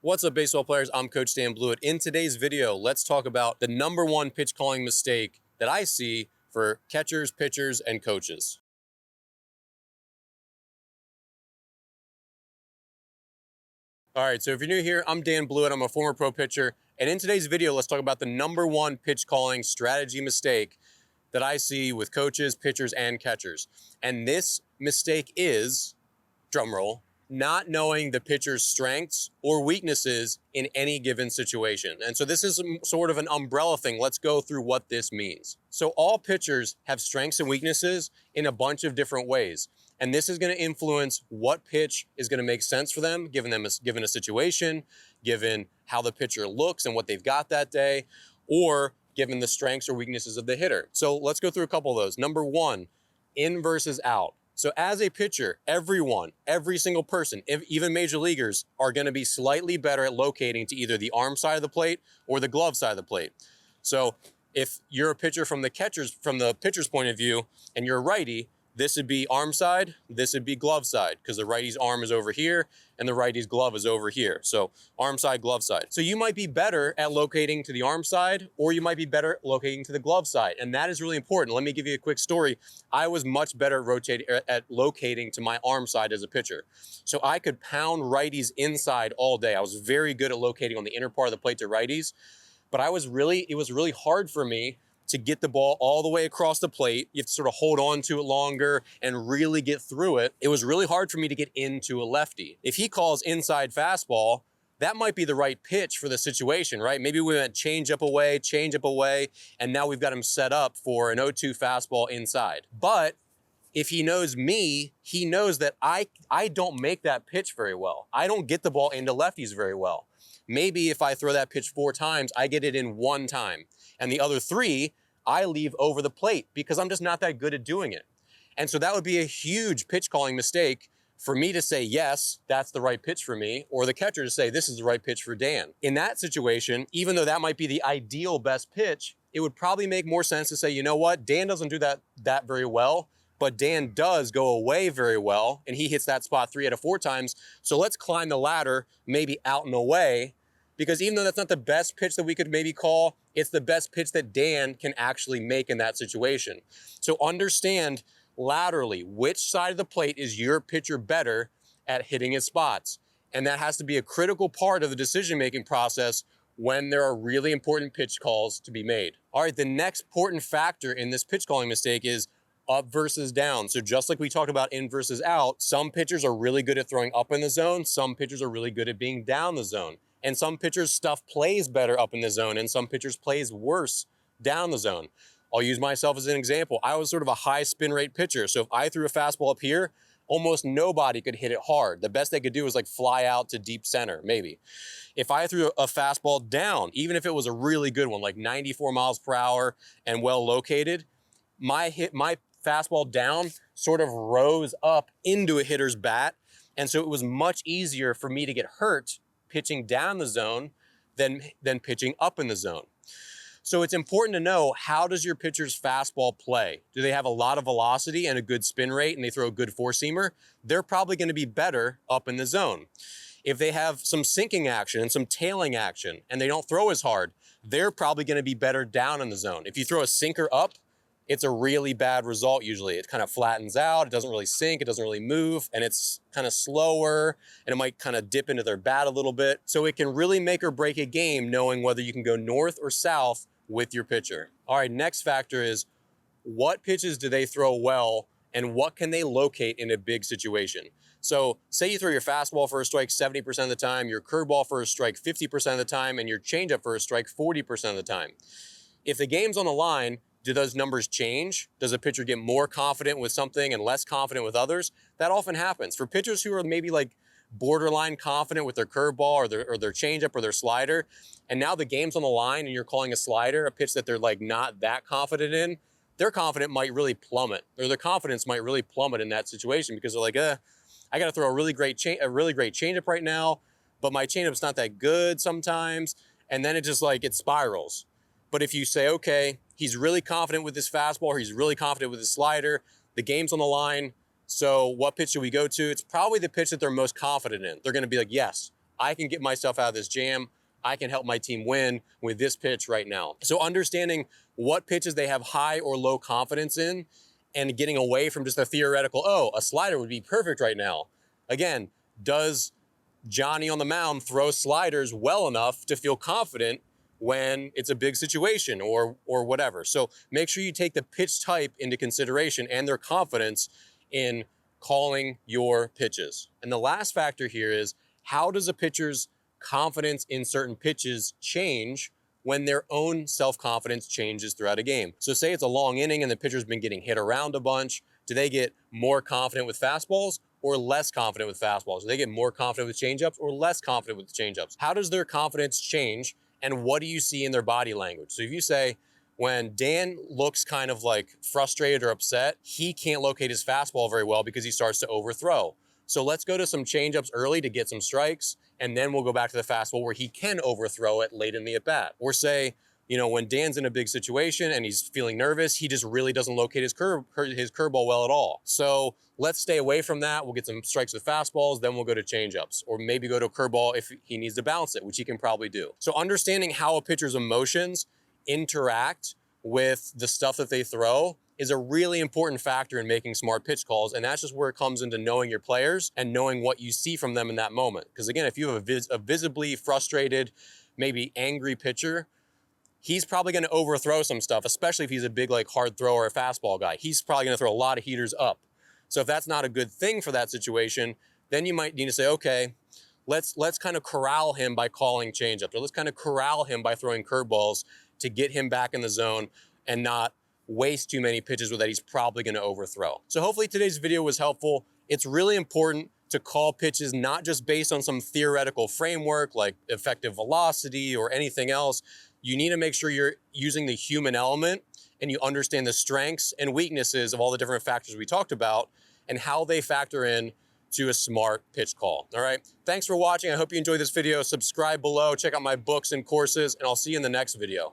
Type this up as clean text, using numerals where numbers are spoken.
What's up, baseball players? I'm Coach Dan Blewett. In today's video, let's talk about the #1 pitch calling mistake that I see for catchers, pitchers, and coaches. All right, so if you're new here, I'm Dan Blewett. I'm a former pro pitcher. And in today's video, let's talk about the #1 pitch calling strategy mistake that I see with coaches, pitchers, and catchers. And this mistake is, drumroll, not knowing the pitcher's strengths or weaknesses in any given situation. And so this is sort of an umbrella thing. Let's go through what this means. So all pitchers have strengths and weaknesses in a bunch of different ways. And this is going to influence what pitch is going to make sense for them, given a situation, given how the pitcher looks and what they've got that day, or given the strengths or weaknesses of the hitter. So let's go through a couple of those. Number one, in versus out. So as a pitcher, every single person, even major leaguers, are going to be slightly better at locating to either the arm side of the plate or the glove side of the plate. So if you're a pitcher from the pitcher's point of view, and you're a righty, this would be arm side, this would be glove side, because the righty's arm is over here and the righty's glove is over here. So arm side, glove side. So you might be better at locating to the arm side, or you might be better at locating to the glove side. And that is really important. Let me give you a quick story. I was much better at locating to my arm side as a pitcher. So I could pound righties inside all day. I was very good at locating on the inner part of the plate to righties, but it was really hard for me to get the ball all the way across the plate. You have to sort of hold on to it longer and really get through it. It was really hard for me to get into a lefty. If he calls inside fastball, that might be the right pitch for the situation, right? Maybe we went change up away, and now we've got him set up for an 0-2 fastball inside. But if he knows me, he knows that I don't make that pitch very well. I don't get the ball into lefties very well. Maybe if I throw that pitch 4 times, I get it in 1 time. And the other 3, I leave over the plate because I'm just not that good at doing it. And so that would be a huge pitch calling mistake for me to say, yes, that's the right pitch for me, or the catcher to say, this is the right pitch for Dan. In that situation, even though that might be the ideal best pitch, it would probably make more sense to say, you know what, Dan doesn't do that very well, but Dan does go away very well, and he hits that spot 3 out of 4 times. So let's climb the ladder, maybe out and away, because even though that's not the best pitch that we could maybe call, it's the best pitch that Dan can actually make in that situation. So understand laterally which side of the plate is your pitcher better at hitting his spots. And that has to be a critical part of the decision-making process when there are really important pitch calls to be made. All right, the next important factor in this pitch calling mistake is up versus down. So just like we talked about in versus out, some pitchers are really good at throwing up in the zone. Some pitchers are really good at being down the zone. And some pitchers' stuff plays better up in the zone, and some pitchers plays worse down the zone. I'll use myself as an example. I was sort of a high spin rate pitcher. So if I threw a fastball up here, almost nobody could hit it hard. The best they could do was like fly out to deep center, maybe. If I threw a fastball down, even if it was a really good one, like 94 miles per hour and well located, my fastball down sort of rose up into a hitter's bat. And so it was much easier for me to get hurt pitching down the zone than pitching up in the zone. So it's important to know, how does your pitcher's fastball play? Do they have a lot of velocity and a good spin rate and they throw a good four-seamer? They're probably going to be better up in the zone. If they have some sinking action and some tailing action and they don't throw as hard, they're probably going to be better down in the zone. If you throw a sinker up, it's a really bad result usually. It kind of flattens out, it doesn't really sink, it doesn't really move, and it's kind of slower, and it might kind of dip into their bat a little bit. So it can really make or break a game knowing whether you can go north or south with your pitcher. All right, next factor is, what pitches do they throw well, and what can they locate in a big situation? So say you throw your fastball for a strike 70% of the time, your curveball for a strike 50% of the time, and your changeup for a strike 40% of the time. If the game's on the line, do those numbers change? Does a pitcher get more confident with something and less confident with others? That often happens. For pitchers who are maybe like borderline confident with their curveball or their changeup or their slider, and now the game's on the line and you're calling a slider, a pitch that they're like not that confident in, their confidence might really plummet, or their confidence might really plummet in that situation, because they're like, I got to throw a really great changeup right now, but my changeup's not that good sometimes, and then it just like it spirals. But if you say, okay, he's really confident with his fastball, or he's really confident with his slider, the game's on the line, so what pitch should we go to? It's probably the pitch that they're most confident in. They're going to be like, yes, I can get myself out of this jam. I can help my team win with this pitch right now. So understanding what pitches they have high or low confidence in and getting away from just a theoretical, oh, a slider would be perfect right now. Again, does Johnny on the mound throw sliders well enough to feel confident when it's a big situation or whatever? So make sure you take the pitch type into consideration and their confidence in calling your pitches. And the last factor here is, how does a pitcher's confidence in certain pitches change when their own self-confidence changes throughout a game? So say it's a long inning and the pitcher's been getting hit around a bunch. Do they get more confident with fastballs or less confident with fastballs? Do they get more confident with changeups or less confident with changeups? How does their confidence change, and what do you see in their body language? So if you say, when Dan looks kind of like frustrated or upset, he can't locate his fastball very well because he starts to overthrow. So let's go to some changeups early to get some strikes, and then we'll go back to the fastball where he can overthrow it late in the at-bat. Or say, you know, when Dan's in a big situation and he's feeling nervous, he just really doesn't locate his curveball well at all. So let's stay away from that. We'll get some strikes with fastballs, then we'll go to changeups, or maybe go to a curveball if he needs to balance it, which he can probably do. So understanding how a pitcher's emotions interact with the stuff that they throw is a really important factor in making smart pitch calls. And that's just where it comes into knowing your players and knowing what you see from them in that moment. Because again, if you have a visibly frustrated, maybe angry pitcher, he's probably going to overthrow some stuff, especially if he's a big, like, hard thrower or a fastball guy. He's probably going to throw a lot of heaters up. So if that's not a good thing for that situation, then you might need to say, okay, let's kind of corral him by calling changeups, or let's kind of corral him by throwing curveballs to get him back in the zone and not waste too many pitches that he's probably going to overthrow. So hopefully today's video was helpful. It's really important to call pitches not just based on some theoretical framework like effective velocity or anything else. You need to make sure you're using the human element and you understand the strengths and weaknesses of all the different factors we talked about and how they factor in to a smart pitch call. All right. Thanks for watching. I hope you enjoyed this video. Subscribe below, check out my books and courses, and I'll see you in the next video.